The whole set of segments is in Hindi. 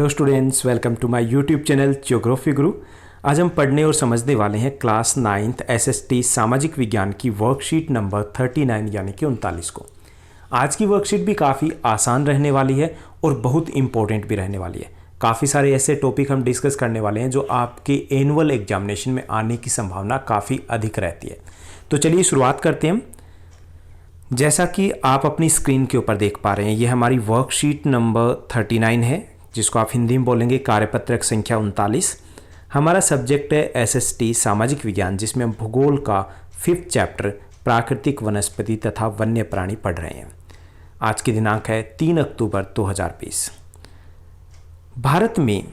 Hello students, welcome to my YouTube channel geography Guru. आज हम पढ़ने और समझने वाले हैं क्लास 9th एसएसटी सामाजिक विज्ञान की वर्कशीट नंबर 39 यानी कि 39 को। आज की वर्कशीट भी काफ़ी आसान रहने वाली है और बहुत इंपॉर्टेंट भी रहने वाली है। काफ़ी सारे ऐसे टॉपिक हम डिस्कस करने वाले हैं जो आपके एनुअल एग्जामिनेशन में आने की संभावना काफ़ी अधिक रहती है। तो चलिए शुरुआत करते हैं। जैसा कि आप अपनी स्क्रीन के ऊपर देख पा रहे हैं, ये हमारी वर्कशीट नंबर 39 है, जिसको आप हिंदी में बोलेंगे कार्यपत्रक संख्या 39। हमारा सब्जेक्ट है एसएसटी सामाजिक विज्ञान, जिसमें हम भूगोल का 5th चैप्टर प्राकृतिक वनस्पति तथा वन्य प्राणी पढ़ रहे हैं। आज की दिनांक है 3 अक्टूबर 2020। भारत में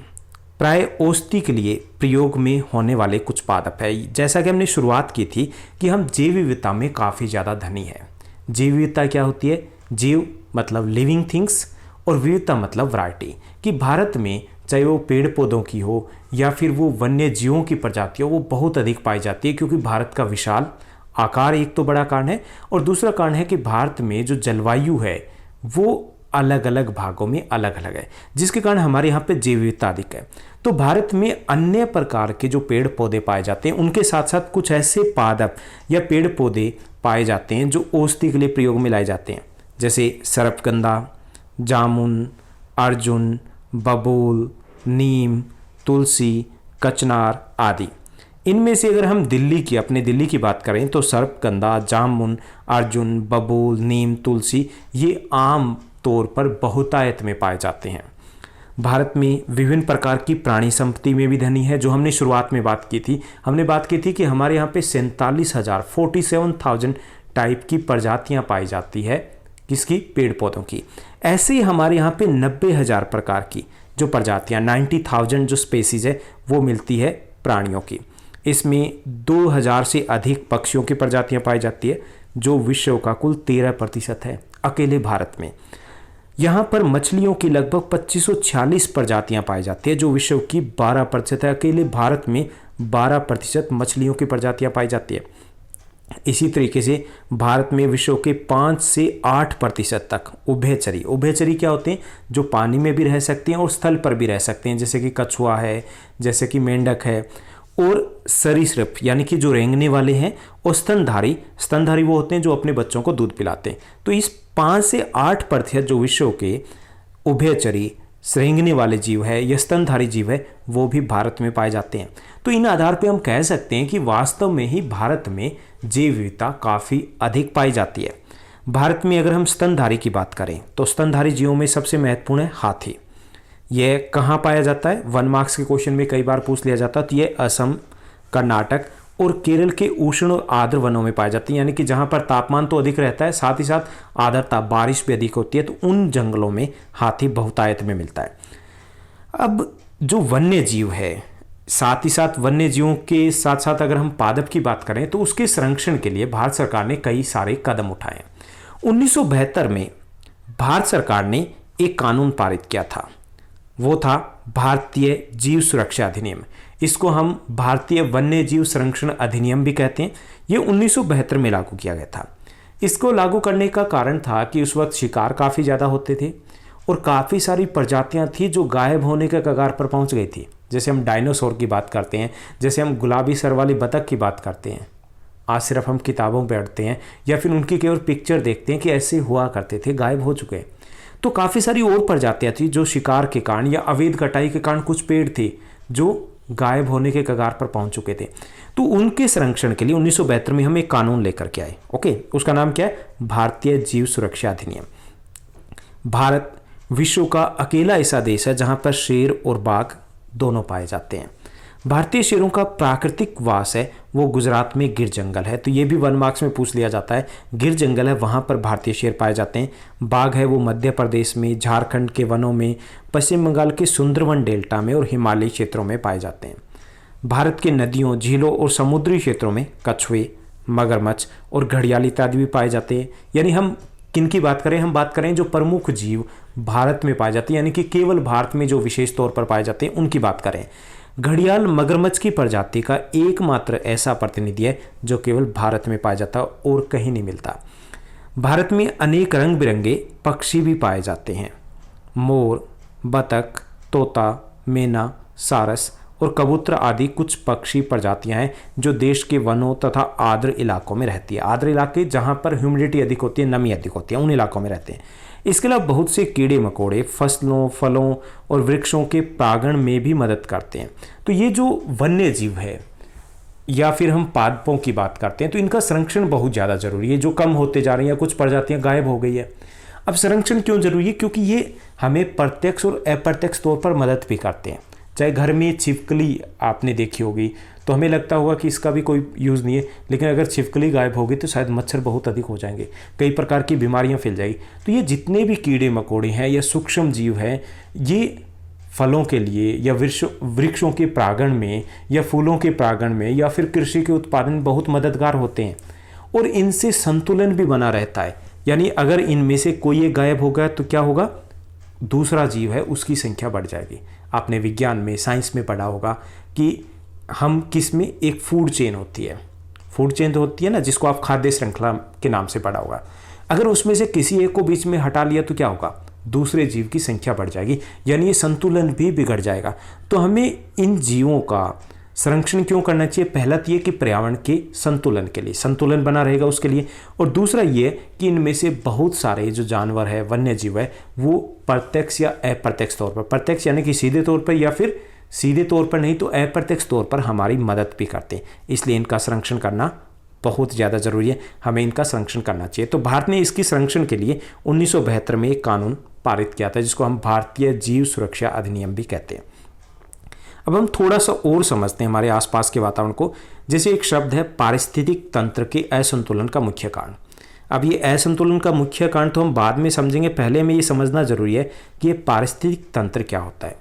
प्राय औषधि के लिए प्रयोग में होने वाले कुछ पादप है। जैसा कि हमने शुरुआत की थी कि हम जैव विविधता में काफ़ी ज़्यादा धनी है। जैव विविधता क्या होती है? जीव मतलब लिविंग थिंग्स और विविधता मतलब वैरायटी। कि भारत में चाहे वो पेड़ पौधों की हो या फिर वो वन्य जीवों की प्रजाति हो, वो बहुत अधिक पाई जाती है, क्योंकि भारत का विशाल आकार एक तो बड़ा कारण है, और दूसरा कारण है कि भारत में जो जलवायु है वो अलग अलग भागों में अलग अलग है, जिसके कारण हमारे यहाँ पे जैव विविधता अधिक है। तो भारत में अन्य प्रकार के जो पेड़ पौधे पाए जाते हैं, उनके साथ साथ कुछ ऐसे पादप या पेड़ पौधे पाए जाते हैं जो औषधि के लिए प्रयोग में लाए जाते हैं, जैसे सर्पगंधा, जामुन, अर्जुन, बबूल, नीम, तुलसी, कचनार आदि। इनमें से अगर हम अपने दिल्ली की बात करें तो सर्पगंधा, जामुन, अर्जुन, बबूल, नीम, तुलसी ये आम तौर पर बहुतायत में पाए जाते हैं। भारत में विभिन्न प्रकार की प्राणी संपत्ति में भी धनी है, जो हमने शुरुआत में बात की थी। हमने बात की थी कि हमारे यहाँ पे 47,000 टाइप की प्रजातियाँ पाई जाती है। किसकी? पेड़ पौधों की। ऐसे ही हमारे यहाँ पे 90,000 प्रकार की जो प्रजातियाँ 90,000 जो स्पेसीज है वो मिलती है प्राणियों की। इसमें 2,000 से अधिक पक्षियों की प्रजातियाँ पाई जाती है, जो विश्व का कुल 13% है अकेले भारत में। यहाँ पर मछलियों की लगभग 2546 प्रजातियाँ पाई जाती है, जो विश्व की 12% है। अकेले भारत में 12% मछलियों की प्रजातियाँ पाई जाती है। इसी तरीके से भारत में विश्व के 5 से 8% तक उभयचरी क्या होते हैं? जो पानी में भी रह सकते हैं और स्थल पर भी रह सकते हैं, जैसे कि कछुआ है, जैसे कि मेंढक है, और सरीसृप यानी कि जो रेंगने वाले हैं, और स्तनधारी वो होते हैं जो अपने बच्चों को दूध पिलाते हैं। तो इस 5 से 8% जो विश्व के उभयचरी रेंगने वाले जीव है या स्तनधारी जीव है, वो भी भारत में पाए जाते हैं। तो इन आधार पे हम कह सकते हैं कि वास्तव में ही भारत में जैव विविधता काफ़ी अधिक पाई जाती है। भारत में अगर हम स्तनधारी की बात करें तो स्तनधारी जीवों में सबसे महत्वपूर्ण है हाथी। यह कहाँ पाया जाता है? 1 मार्क्स के क्वेश्चन में कई बार पूछ लिया जाता है। तो ये असम, कर्नाटक और केरल के उष्ण आर्द्र वनों में पाए जाती है, यानी कि जहाँ पर तापमान तो अधिक रहता है, साथ ही साथ आर्द्रता बारिश भी अधिक होती है, तो उन जंगलों में हाथी बहुतायत में मिलता है। अब जो वन्य जीव है, साथ ही साथ वन्य जीवों के साथ साथ अगर हम पादप की बात करें तो उसके संरक्षण के लिए भारत सरकार ने कई सारे कदम उठाए। 1972 में भारत सरकार ने एक कानून पारित किया था, वो था भारतीय जीव सुरक्षा अधिनियम। इसको हम भारतीय वन्य जीव संरक्षण अधिनियम भी कहते हैं। ये 1972 में लागू किया गया था। इसको लागू करने का कारण था कि उस वक्त शिकार काफ़ी ज़्यादा होते थे और काफ़ी सारी प्रजातियां थी जो गायब होने के कगार पर पहुंच गई थी। जैसे हम डायनासोर की बात करते हैं, जैसे हम गुलाबी सर वाली बतख की बात करते हैं। आज सिर्फ हम किताबों पर पढ़ते हैं या फिर उनकी केवल पिक्चर देखते हैं कि ऐसे हुआ करते थे, गायब हो चुके। तो काफ़ी सारी और प्रजातियां थी जो शिकार के कारण या अवैध कटाई के कारण कुछ पेड़ थे जो गायब होने के कगार पर पहुंच चुके थे। तो उनके संरक्षण के लिए 1972 में हम एक कानून लेकर के आए। ओके, उसका नाम क्या है? भारतीय जीव सुरक्षा अधिनियम। भारत विश्व का अकेला ऐसा देश है जहां पर शेर और बाघ दोनों पाए जाते हैं। भारतीय शेरों का प्राकृतिक वास है वो गुजरात में गिर जंगल है, तो ये भी 1 मार्क्स में पूछ लिया जाता है। गिर जंगल है, वहाँ पर भारतीय शेर पाए जाते हैं। बाघ है वो मध्य प्रदेश में, झारखंड के वनों में, पश्चिम बंगाल के सुंदरवन डेल्टा में और हिमालयी क्षेत्रों में पाए जाते हैं। भारत के नदियों, झीलों और समुद्री क्षेत्रों में कछुए, मगरमच्छ और घड़ियाल इत्यादि भी पाए जाते हैं। यानी हम किन की बात करें? हम बात करें जो प्रमुख जीव भारत में पाए जाते हैं, यानी कि केवल भारत में जो विशेष तौर पर पाए जाते हैं उनकी बात करें। घड़ियाल मगरमच्छ की प्रजाति का एकमात्र ऐसा प्रतिनिधि है जो केवल भारत में पाया जाता है और कहीं नहीं मिलता। भारत में अनेक रंग बिरंगे पक्षी भी पाए जाते हैं। मोर, बतख, तोता, मैना, सारस और कबूतर आदि कुछ पक्षी प्रजातियां हैं जो देश के वनों तथा आर्द्र इलाकों में रहती है। आर्द्र इलाके जहां पर ह्यूमिडिटी अधिक होती है, नमी अधिक होती है, उन इलाकों में रहते हैं। इसके अलावा बहुत से कीड़े मकोड़े फसलों, फलों और वृक्षों के परागण में भी मदद करते हैं। तो ये जो वन्य जीव है या फिर हम पादपों की बात करते हैं, तो इनका संरक्षण बहुत ज़्यादा जरूरी है, जो कम होते जा रही हैं, कुछ प्रजातियां गायब हो गई है। अब संरक्षण क्यों जरूरी है? क्योंकि ये हमें प्रत्यक्ष और अप्रत्यक्ष तौर पर मदद भी करते हैं। चाहे घर में छिपकली आपने देखी होगी तो हमें लगता होगा कि इसका भी कोई यूज़ नहीं है, लेकिन अगर छिपकली गायब होगी तो शायद मच्छर बहुत अधिक हो जाएंगे, कई प्रकार की बीमारियां फैल जाएगी। तो ये जितने भी कीड़े मकोड़े हैं या सूक्ष्म जीव हैं, ये फलों के लिए या वृक्षों के परागण में या फूलों के परागण में या फिर कृषि के उत्पादन में बहुत मददगार होते हैं और इनसे संतुलन भी बना रहता है। यानी अगर इनमें से कोई एक गायब हो गया तो क्या होगा? दूसरा जीव है उसकी संख्या बढ़ जाएगी। आपने विज्ञान में, साइंस में पढ़ा होगा कि हम किस में एक फूड चेन होती है, फूड चेन तो होती है ना, जिसको आप खाद्य श्रृंखला के नाम से पढ़ा होगा। अगर उसमें से किसी एक को बीच में हटा लिया तो क्या होगा? दूसरे जीव की संख्या बढ़ जाएगी, यानी ये संतुलन भी बिगड़ जाएगा। तो हमें इन जीवों का संरक्षण क्यों करना चाहिए? पहला तो ये कि पर्यावरण के संतुलन के लिए, संतुलन बना रहेगा उसके लिए, और दूसरा ये कि इनमें से बहुत सारे जो जानवर है, वन्य जीव है, वो प्रत्यक्ष या अप्रत्यक्ष तौर पर, प्रत्यक्ष यानी कि सीधे तौर पर या फिर सीधे तौर पर नहीं तो अप्रत्यक्ष तौर पर हमारी मदद भी करते हैं। इसलिए इनका संरक्षण करना बहुत ज़्यादा जरूरी है, हमें इनका संरक्षण करना चाहिए। तो भारत ने इसकी संरक्षण के लिए 1972 में एक कानून पारित किया था जिसको हम भारतीय जीव सुरक्षा अधिनियम भी कहते हैं। अब हम थोड़ा सा और समझते हैं हमारे आसपास के वातावरण को। जैसे एक शब्द है पारिस्थितिक तंत्र के असंतुलन का मुख्य कारण। अब ये असंतुलन का मुख्य कारण तो हम बाद में समझेंगे, पहले हमें ये समझना जरूरी है कि ये पारिस्थितिक तंत्र क्या होता है।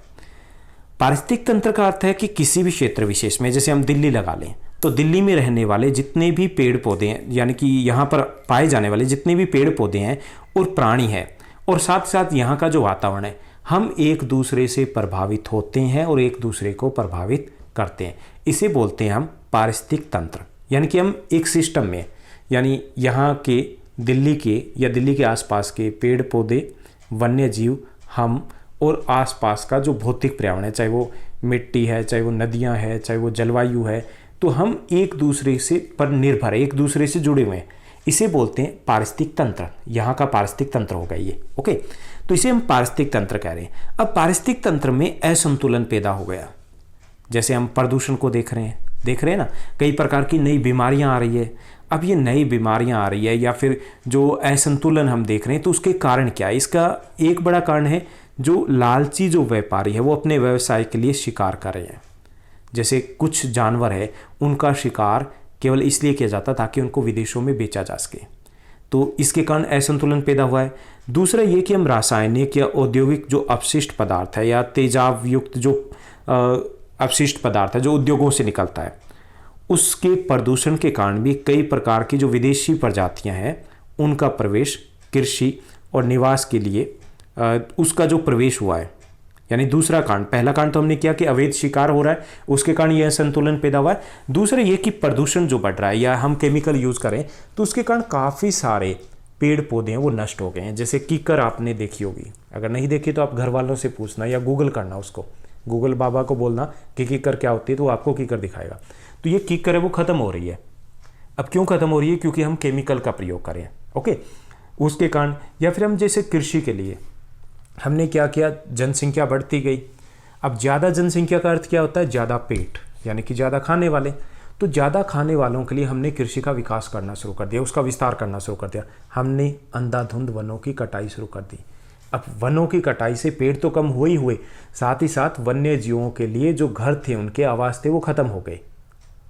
पारिस्थितिक तंत्र का अर्थ है कि किसी भी क्षेत्र विशेष में, जैसे हम दिल्ली लगा लें, तो दिल्ली में रहने वाले जितने भी पेड़ पौधे हैं, यानी कि यहाँ पर पाए जाने वाले जितने भी पेड़ पौधे हैं और प्राणी हैं, और साथ साथ यहाँ का जो वातावरण है, हम एक दूसरे से प्रभावित होते हैं और एक दूसरे को प्रभावित करते हैं। इसे बोलते हैं हम पारिस्थितिक तंत्र। यानी कि हम एक सिस्टम में, यानी यहाँ के दिल्ली के या दिल्ली के आसपास के पेड़ पौधे, वन्य जीव, हम और आसपास का जो भौतिक पर्यावरण है, चाहे वो मिट्टी है, चाहे वो नदियाँ हैं, चाहे वो जलवायु है, तो हम एक दूसरे से पर निर्भर है, एक दूसरे से जुड़े हुए हैं। इसे बोलते हैं पारिस्थितिक तंत्र। यहाँ का पारिस्थितिक तंत्र होगा ये, ओके। तो इसे हम पारिस्थितिक तंत्र कह रहे हैं। अब पारिस्थितिक तंत्र में असंतुलन पैदा हो गया, जैसे हम प्रदूषण को देख रहे हैं ना, कई प्रकार की नई बीमारियां आ रही है। अब ये नई बीमारियां आ रही है या फिर जो असंतुलन हम देख रहे हैं, तो उसके कारण क्या है? इसका एक बड़ा कारण है जो लालची जो व्यापारी है वो अपने व्यवसाय के लिए शिकार कर रहे हैं। जैसे कुछ जानवर है, उनका शिकार केवल इसलिए किया जाता ताकि उनको विदेशों में बेचा जा सके, तो इसके कारण असंतुलन पैदा हुआ है। दूसरा ये कि हम रासायनिक या औद्योगिक जो अपशिष्ट पदार्थ है या तेजाब युक्त जो अपशिष्ट पदार्थ है जो उद्योगों से निकलता है, उसके प्रदूषण के कारण भी कई प्रकार की जो विदेशी प्रजातियां हैं उनका प्रवेश कृषि और निवास के लिए उसका जो प्रवेश हुआ है। यानी दूसरा कारण, पहला कारण तो हमने किया कि अवैध शिकार हो रहा है, उसके कारण यह असंतुलन पैदा हुआ है। दूसरा ये कि प्रदूषण जो बढ़ रहा है या हम केमिकल यूज़ करें तो उसके कारण काफ़ी सारे पेड़ पौधे हैं वो नष्ट हो गए हैं। जैसे कीकर आपने देखी होगी, अगर नहीं देखी तो आप घर वालों से पूछना या गूगल करना, उसको गूगल बाबा को बोलना कि कीकर क्या होती है, तो वो आपको कीकर दिखाएगा। तो ये कीकर है वो ख़त्म हो रही है। अब क्यों ख़त्म हो रही है? क्योंकि हम केमिकल का प्रयोग करें, ओके, उसके कारण। या फिर हम जैसे कृषि के लिए हमने क्या किया, जनसंख्या बढ़ती गई। अब ज़्यादा जनसंख्या का अर्थ क्या होता है? ज़्यादा पेट, यानी कि ज़्यादा खाने वाले। तो ज़्यादा खाने वालों के लिए हमने कृषि का विकास करना शुरू कर दिया, उसका विस्तार करना शुरू कर दिया। हमने अंधाधुंध वनों की कटाई शुरू कर दी। अब वनों की कटाई से पेड़ तो कम हुए, साथ ही साथ वन्य जीवों के लिए जो घर थे, उनके आवास थे, वो ख़त्म हो गए।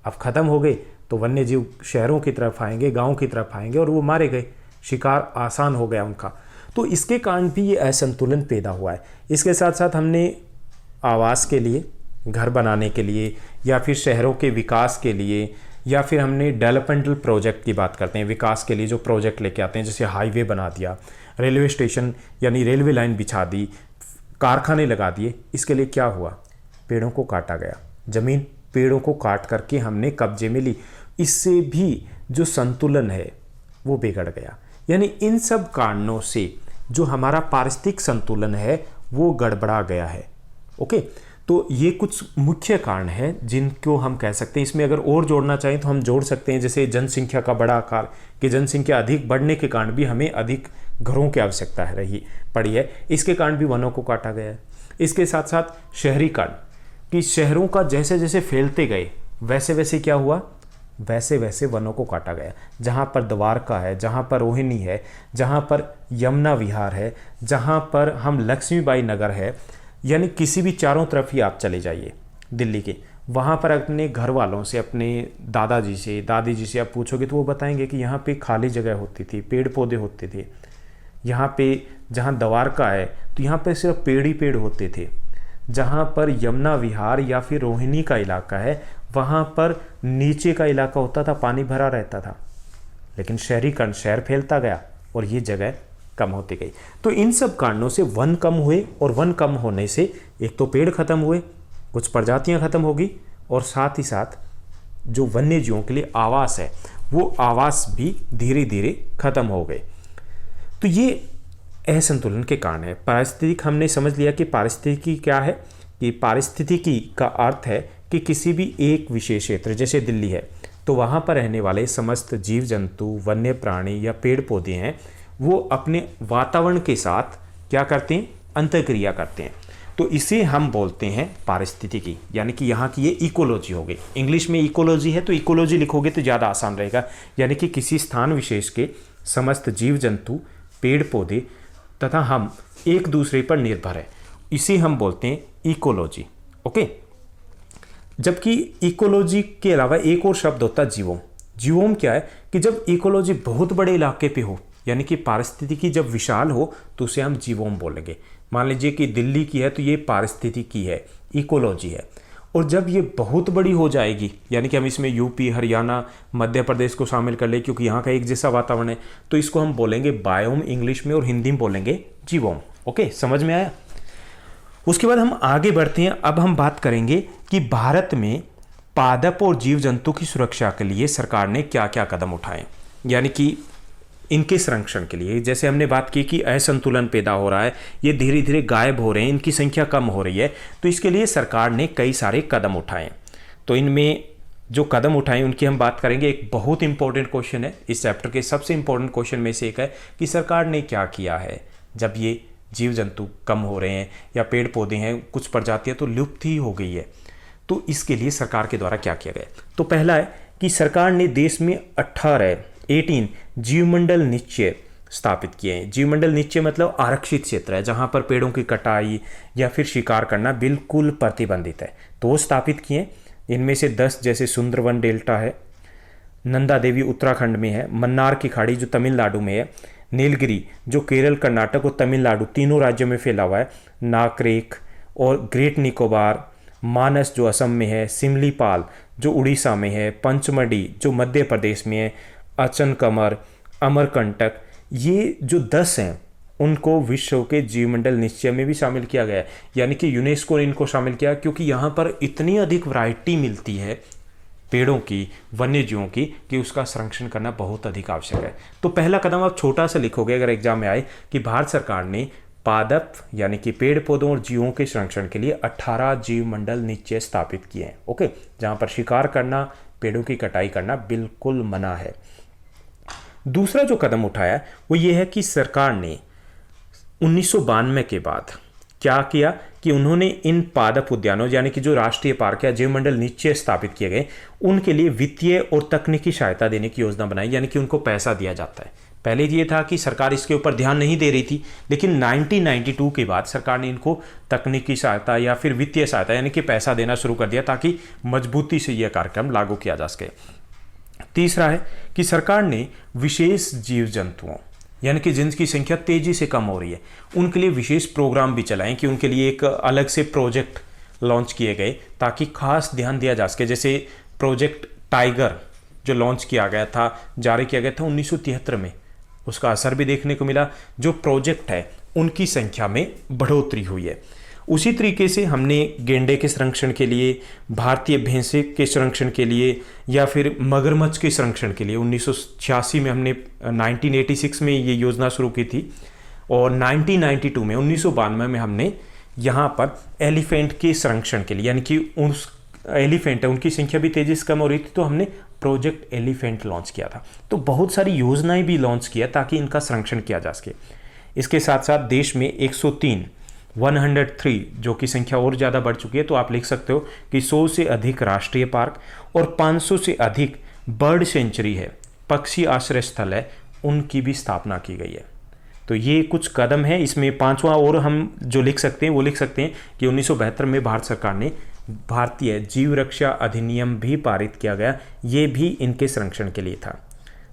अब ख़त्म हो गए तो वन्य जीव शहरों की तरफ आएंगे, गाँव की तरफ आएंगे और वो मारे गए, शिकार आसान हो गया उनका। तो इसके कारण भी ये असंतुलन पैदा हुआ है। इसके साथ साथ हमने आवास के लिए, घर बनाने के लिए या फिर शहरों के विकास के लिए या फिर हमने डेवलपमेंटल प्रोजेक्ट की बात करते हैं, विकास के लिए जो प्रोजेक्ट लेके आते हैं, जैसे हाईवे बना दिया, रेलवे स्टेशन यानी रेलवे लाइन बिछा दी, कारखाने लगा दिए। इसके लिए क्या हुआ? पेड़ों को काटा गया, ज़मीन पेड़ों को काट करके हमने कब्जे में ली। इससे भी जो संतुलन है वो बिगड़ गया। यानी इन सब कारणों से जो हमारा पारिस्थितिक संतुलन है वो गड़बड़ा गया है। ओके, तो ये कुछ मुख्य कारण है जिनको हम कह सकते हैं। इसमें अगर और जोड़ना चाहें तो हम जोड़ सकते हैं, जैसे जनसंख्या का बड़ा आकार, कि जनसंख्या अधिक बढ़ने के कारण भी हमें अधिक घरों की आवश्यकता है रही पड़ी है, इसके कारण भी वनों को काटा गया है। इसके साथ साथ शहरीकरण, कि शहरों का जैसे जैसे फैलते गए वैसे वैसे क्या हुआ, वैसे वैसे वनों को काटा गया। जहाँ पर द्वारका है, जहाँ पर रोहिणी है, जहाँ पर यमुना विहार है, जहाँ पर हम लक्ष्मीबाई नगर है, यानी किसी भी चारों तरफ ही आप चले जाइए दिल्ली के, वहाँ पर अपने घर वालों से, अपने दादाजी से, दादी जी से आप पूछोगे तो वो बताएंगे कि यहाँ पे खाली जगह होती थी, पेड़ पौधे होते थे। यहाँ पे जहाँ द्वारका है तो यहाँ पे सिर्फ पेड़ ही पेड़ होते थे। जहाँ पर यमुना विहार या फिर रोहिणी का इलाका है वहाँ पर नीचे का इलाका होता था, पानी भरा रहता था। लेकिन शहरीकरण, शहर फैलता गया और ये जगह कम होती गई। तो इन सब कारणों से वन कम हुए, और वन कम होने से एक तो पेड़ खत्म हुए, कुछ प्रजातियां खत्म होगी, और साथ ही साथ जो वन्य जीवों के लिए आवास है वो आवास भी धीरे धीरे खत्म हो गए। तो ये असंतुलन के कारण है। पारिस्थितिक हमने समझ लिया कि पारिस्थितिकी क्या है, कि पारिस्थितिकी का अर्थ है कि किसी भी एक विशेष क्षेत्र, जैसे दिल्ली है तो वहाँ पर रहने वाले समस्त जीव जंतु, वन्य प्राणी या पेड़ पौधे हैं, वो अपने वातावरण के साथ क्या करते हैं, अंतःक्रिया करते हैं। तो इसे हम बोलते हैं पारिस्थितिकी, यानी कि यहाँ की ये इकोलॉजी हो गई। इंग्लिश में इकोलॉजी है तो इकोलॉजी लिखोगे तो ज़्यादा आसान रहेगा, यानी कि किसी स्थान विशेष के समस्त जीव जंतु, पेड़ पौधे तथा हम एक दूसरे पर निर्भर है, इसे हम बोलते हैं इकोलॉजी। ओके, जबकि इकोलॉजी के अलावा एक और शब्द होता है जीवोम। जीवोम क्या है कि जब इकोलॉजी बहुत बड़े इलाके पे हो, यानी कि पारिस्थितिकी जब विशाल हो तो उसे हम जीवोम बोलेंगे। मान लीजिए कि दिल्ली की है तो ये पारिस्थितिकी है, इकोलॉजी है। और जब ये बहुत बड़ी हो जाएगी, यानी कि हम इसमें यूपी, हरियाणा, मध्य प्रदेश को शामिल कर ले, क्योंकि यहाँ का एक जैसा वातावरण है, तो इसको हम बोलेंगे बायोम इंग्लिश में, और हिंदी में बोलेंगे जीवोम। ओके, समझ में आया। उसके बाद हम आगे बढ़ते हैं। अब हम बात करेंगे कि भारत में पादप और जीव जंतु की सुरक्षा के लिए सरकार ने क्या क्या कदम उठाए, यानी कि इनके संरक्षण के लिए। जैसे हमने बात की कि असंतुलन पैदा हो रहा है, ये धीरे धीरे गायब हो रहे हैं, इनकी संख्या कम हो रही है, तो इसके लिए सरकार ने कई सारे कदम उठाए। तो इनमें जो कदम उठाए उनकी हम बात करेंगे। एक बहुत इंपॉर्टेंट क्वेश्चन है इस चैप्टर के, सबसे इंपॉर्टेंट क्वेश्चन में से एक है कि सरकार ने क्या किया है जब ये जीव जंतु कम हो रहे हैं या पेड़ पौधे हैं, कुछ प्रजातियां तो लुप्त ही हो गई है, तो इसके लिए सरकार के द्वारा क्या किया गया। तो पहला है कि सरकार ने देश में 18 जीवमंडल निश्चय स्थापित किए हैं। जीवमंडल निश्चय मतलब आरक्षित क्षेत्र है जहां पर पेड़ों की कटाई या फिर शिकार करना बिल्कुल प्रतिबंधित है, तो वो स्थापित किए। इनमें से 10 जैसे सुंदरवन डेल्टा है, नंदा देवी उत्तराखंड में है, मन्नार की खाड़ी जो तमिलनाडु में है, नीलगिरी जो केरल, कर्नाटक और तमिलनाडु तीनों राज्यों में फैला हुआ है, नाकरेक और ग्रेट निकोबार, मानस जो असम में है, सिमलीपाल जो उड़ीसा में है, पंचमढ़ी जो मध्य प्रदेश में है, अचनकमर, अमरकंटक, ये जो 10 हैं उनको विश्व के जीवमंडल निश्चय में भी शामिल किया गया है, यानी कि यूनेस्को ने इनको शामिल किया, क्योंकि यहाँ पर इतनी अधिक वैरायटी मिलती है पेड़ों की, वन्य जीवों की, कि उसका संरक्षण करना बहुत अधिक आवश्यक है। तो पहला कदम आप छोटा सा लिखोगे अगर एग्जाम में आए कि भारत सरकार ने पादप यानी कि पेड़ पौधों और जीवों के संरक्षण के लिए 18 जीवमंडल निश्चय स्थापित किए हैं। ओके, जहाँ पर शिकार करना, पेड़ों की कटाई करना बिल्कुल मना है। दूसरा जो कदम उठाया वो ये है कि सरकार ने 1992 के बाद क्या किया कि उन्होंने इन पादप उद्यानों यानी कि जो राष्ट्रीय पार्क या जीवमंडल निश्चय स्थापित किए गए उनके लिए वित्तीय और तकनीकी सहायता देने की योजना बनाई, यानी कि उनको पैसा दिया जाता है। पहले ये था कि सरकार इसके ऊपर ध्यान नहीं दे रही थी, लेकिन 1992 के बाद सरकार ने इनको तकनीकी सहायता या फिर वित्तीय सहायता यानी कि पैसा देना शुरू कर दिया, ताकि मजबूती से यह कार्यक्रम लागू किया जा सके। तीसरा है कि सरकार ने विशेष जीव जंतुओं यानी कि जिनकी संख्या तेजी से कम हो रही है उनके लिए विशेष प्रोग्राम भी चलाएं, कि उनके लिए एक अलग से प्रोजेक्ट लॉन्च किए गए ताकि खास ध्यान दिया जा सके। जैसे प्रोजेक्ट टाइगर जो लॉन्च किया गया था, जारी किया गया था 1973 में, उसका असर भी देखने को मिला। जो प्रोजेक्ट है उनकी संख्या में बढ़ोतरी हुई है। उसी तरीके से हमने गेंडे के संरक्षण के लिए, भारतीय भैंसे के संरक्षण के लिए या फिर मगरमच्छ के संरक्षण के लिए 1986 में हमने 1986 में ये योजना शुरू की थी, और 1992 में 1992 में हमने यहाँ पर एलिफेंट के संरक्षण के लिए, यानी कि उस एलिफेंट है उनकी संख्या भी तेजी से कम हो रही थी, तो हमने प्रोजेक्ट एलिफेंट लॉन्च किया था। तो बहुत सारी योजनाएं भी लॉन्च किया ताकि इनका संरक्षण किया जा सके। इसके साथ साथ देश में 103 जो कि संख्या और ज़्यादा बढ़ चुकी है, तो आप लिख सकते हो कि 100 से अधिक राष्ट्रीय पार्क और 500 से अधिक बर्ड सेंचुरी है, पक्षी आश्रय स्थल है, उनकी भी स्थापना की गई है। तो ये कुछ कदम है। इसमें पांचवा और हम जो लिख सकते हैं वो लिख सकते हैं कि 1972 में भारत सरकार ने भारतीय जीव रक्षा अधिनियम भी पारित किया गया, ये भी इनके संरक्षण के लिए था।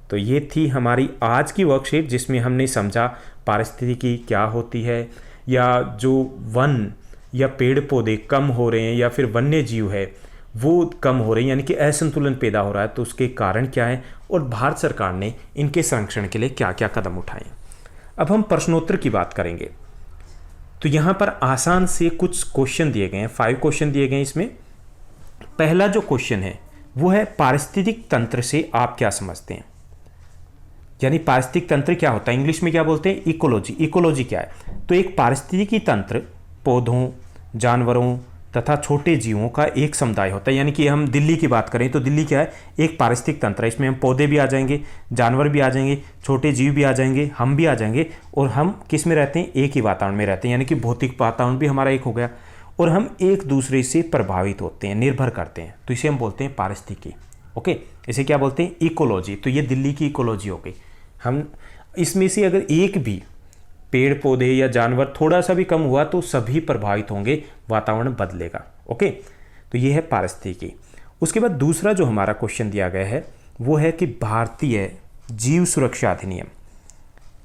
तो ये थी हमारी आज की वर्कशीट, जिसमें हमने समझा पारिस्थितिकी क्या होती है, या जो वन या पेड़ पौधे कम हो रहे हैं या फिर वन्य जीव है वो कम हो रहे हैं, यानी कि असंतुलन पैदा हो रहा है, तो उसके कारण क्या है और भारत सरकार ने इनके संरक्षण के लिए क्या क्या कदम उठाए। अब हम प्रश्नोत्तर की बात करेंगे। तो यहाँ पर आसान से कुछ क्वेश्चन दिए गए हैं, 5 क्वेश्चन दिए गए हैं। इसमें पहला जो क्वेश्चन है वो है पारिस्थितिक तंत्र से आप क्या समझते हैं, यानी पारिस्थितिक तंत्र क्या होता है, इंग्लिश में क्या बोलते हैं, इकोलॉजी। इकोलॉजी क्या है? तो एक पारिस्थितिकी तंत्र पौधों, जानवरों तथा छोटे जीवों का एक समुदाय होता है। यानी कि हम दिल्ली की बात करें तो दिल्ली क्या है, एक पारिस्थितिक तंत्र है। इसमें हम पौधे भी आ जाएंगे, जानवर भी आ जाएंगे, छोटे जीव भी आ जाएंगे, हम भी आ जाएंगे, और हम किस में रहते हैं, एक ही वातावरण में रहते हैं, यानी कि भौतिक वातावरण भी हमारा एक हो गया, और हम एक दूसरे से प्रभावित होते हैं, निर्भर करते हैं, तो इसे हम बोलते हैं पारिस्थितिकी। ओके, इसे क्या बोलते हैं, इकोलॉजी। तो ये दिल्ली की इकोलॉजी हो गई। हम इसमें से अगर एक भी पेड़ पौधे या जानवर थोड़ा सा भी कम हुआ तो सभी प्रभावित होंगे, वातावरण बदलेगा। ओके, तो ये है पारिस्थितिकी। उसके बाद दूसरा जो हमारा क्वेश्चन दिया गया है वो है कि भारतीय जीव सुरक्षा अधिनियम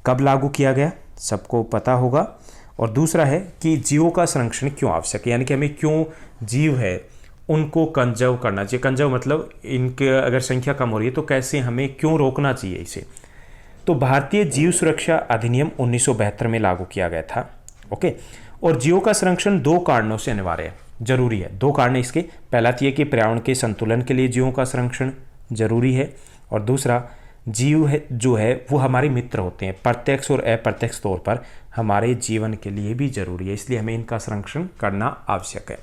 कब लागू किया गया, सबको पता होगा। और दूसरा है कि जीवों का संरक्षण क्यों आवश्यक है, यानी कि हमें क्यों जीव है उनको कंजर्व करना चाहिए। कंजर्व मतलब इनके अगर संख्या कम हो रही है तो कैसे हमें क्यों रोकना चाहिए इसे। तो भारतीय जीव सुरक्षा अधिनियम 1972 में लागू किया गया था। ओके, और जीवों का संरक्षण 2 कारणों से अनिवार्य है, जरूरी है। 2 कारण इसके, पहला तो ये कि पर्यावरण के संतुलन के लिए जीवों का संरक्षण जरूरी है, और दूसरा जीव है जो है वो हमारे मित्र होते हैं, प्रत्यक्ष और अप्रत्यक्ष तौर पर हमारे जीवन के लिए भी जरूरी है, इसलिए हमें इनका संरक्षण करना आवश्यक है।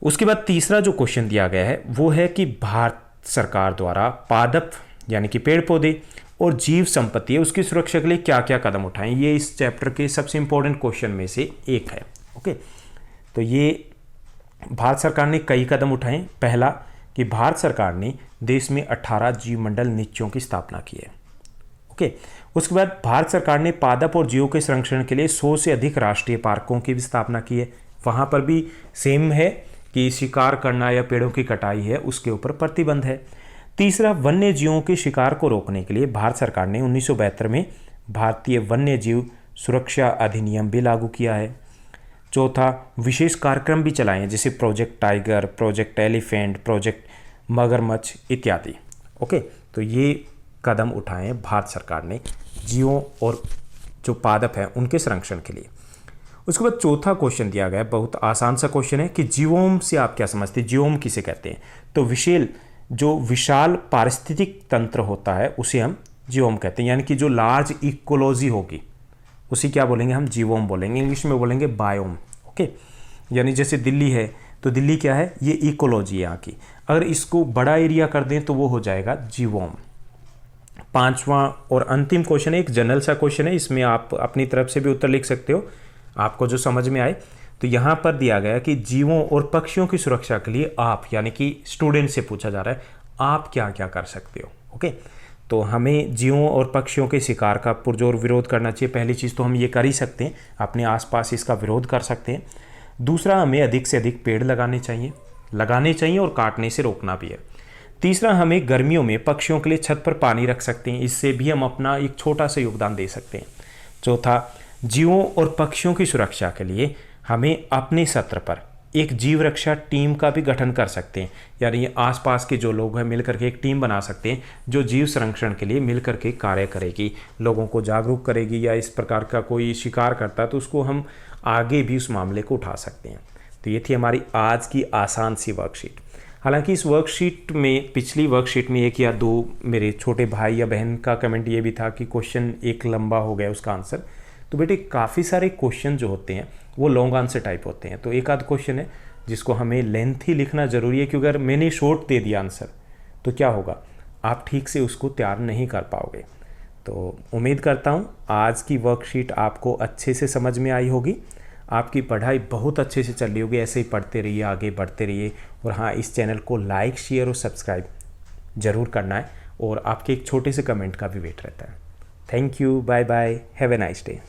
उसके बाद तीसरा जो क्वेश्चन दिया गया है वो है कि भारत सरकार द्वारा पादप यानी कि पेड़ पौधे और जीव संपत्ति है उसकी सुरक्षा के लिए क्या क्या कदम उठाएं। ये इस चैप्टर के सबसे इंपॉर्टेंट क्वेश्चन में से एक है। ओके, तो ये भारत सरकार ने कई कदम उठाए। पहला कि भारत सरकार ने देश में 18 जीवमंडल निश्चयों की स्थापना की है। ओके, उसके बाद भारत सरकार ने पादप और जीवों के संरक्षण के लिए 100 से अधिक राष्ट्रीय पार्कों की भी स्थापना की है। वहाँ पर भी सेम है कि शिकार करना या पेड़ों की कटाई है उसके ऊपर प्रतिबंध है। तीसरा, वन्य जीवों के शिकार को रोकने के लिए भारत सरकार ने 1972 में भारतीय वन्य जीव सुरक्षा अधिनियम भी लागू किया है। चौथा, विशेष कार्यक्रम भी चलाए हैं जैसे project tiger, project elephant, project मगरमच्छ इत्यादि। ओके, तो ये कदम उठाए हैं भारत सरकार ने जीवों और जो पादप हैं उनके संरक्षण के लिए। उसके बाद चौथा क्वेश्चन दिया गया है, बहुत आसान सा क्वेश्चन है कि जीवोम से आप क्या समझते हैं, जीवोम किसे कहते हैं। तो विशाल पारिस्थितिक तंत्र होता है उसे हम जीवोम कहते हैं, यानी कि जो लार्ज इकोलॉजी होगी उसे क्या बोलेंगे, हम जीवोम बोलेंगे। इंग्लिश में बोलेंगे बायोम। ओके, यानी जैसे दिल्ली है तो दिल्ली क्या है, ये इकोलॉजी है यहाँ की। अगर इसको बड़ा एरिया कर दें तो वो हो जाएगा जीवोम। पांचवा और अंतिम क्वेश्चन है, एक जनरल सा क्वेश्चन है, इसमें आप अपनी तरफ से भी उत्तर लिख सकते हो आपको जो समझ में आए। तो यहाँ पर दिया गया कि जीवों और पक्षियों की सुरक्षा के लिए आप, यानी कि स्टूडेंट से पूछा जा रहा है, आप क्या क्या कर सकते हो। ओके, तो हमें जीवों और पक्षियों के शिकार का पुरजोर विरोध करना चाहिए। पहली चीज़ तो हम ये कर ही सकते हैं, अपने आसपास इसका विरोध कर सकते हैं। दूसरा, हमें अधिक से अधिक पेड़ लगाने चाहिए और काटने से रोकना भी है। तीसरा, हमें गर्मियों में पक्षियों के लिए छत पर पानी रख सकते हैं, इससे भी हम अपना एक छोटा सा योगदान दे सकते हैं। चौथा, जीवों और पक्षियों की सुरक्षा के लिए हमें अपने सत्र पर एक जीव रक्षा टीम का भी गठन कर सकते हैं, यानी आसपास के जो लोग हैं मिलकर के एक टीम बना सकते हैं जो जीव संरक्षण के लिए मिलकर के कार्य करेगी, लोगों को जागरूक करेगी, या इस प्रकार का कोई शिकार करता है तो उसको हम आगे भी उस मामले को उठा सकते हैं। तो ये थी हमारी आज की आसान सी वर्कशीट। हालांकि इस वर्कशीट में, पिछली वर्कशीट में 1 या 2 मेरे छोटे भाई या बहन का कमेंट ये भी था कि क्वेश्चन एक लंबा हो गया उसका आंसर, तो बेटे काफ़ी सारे क्वेश्चन जो होते हैं वो लॉन्ग आंसर टाइप होते हैं, तो एक आध क्वेश्चन है जिसको हमें लेंथी लिखना ज़रूरी है, क्योंकि अगर मैंने शॉर्ट दे दिया आंसर तो क्या होगा, आप ठीक से उसको तैयार नहीं कर पाओगे। तो उम्मीद करता हूँ आज की वर्कशीट आपको अच्छे से समझ में आई होगी, आपकी पढ़ाई बहुत अच्छे से चल रही होगी। ऐसे ही पढ़ते रहिए, आगे बढ़ते रहिए, और हाँ, इस चैनल को लाइक, शेयर और सब्सक्राइब ज़रूर करना है, और आपके एक छोटे से कमेंट का भी वेट रहता है। Thank you, bye bye, have a nice day.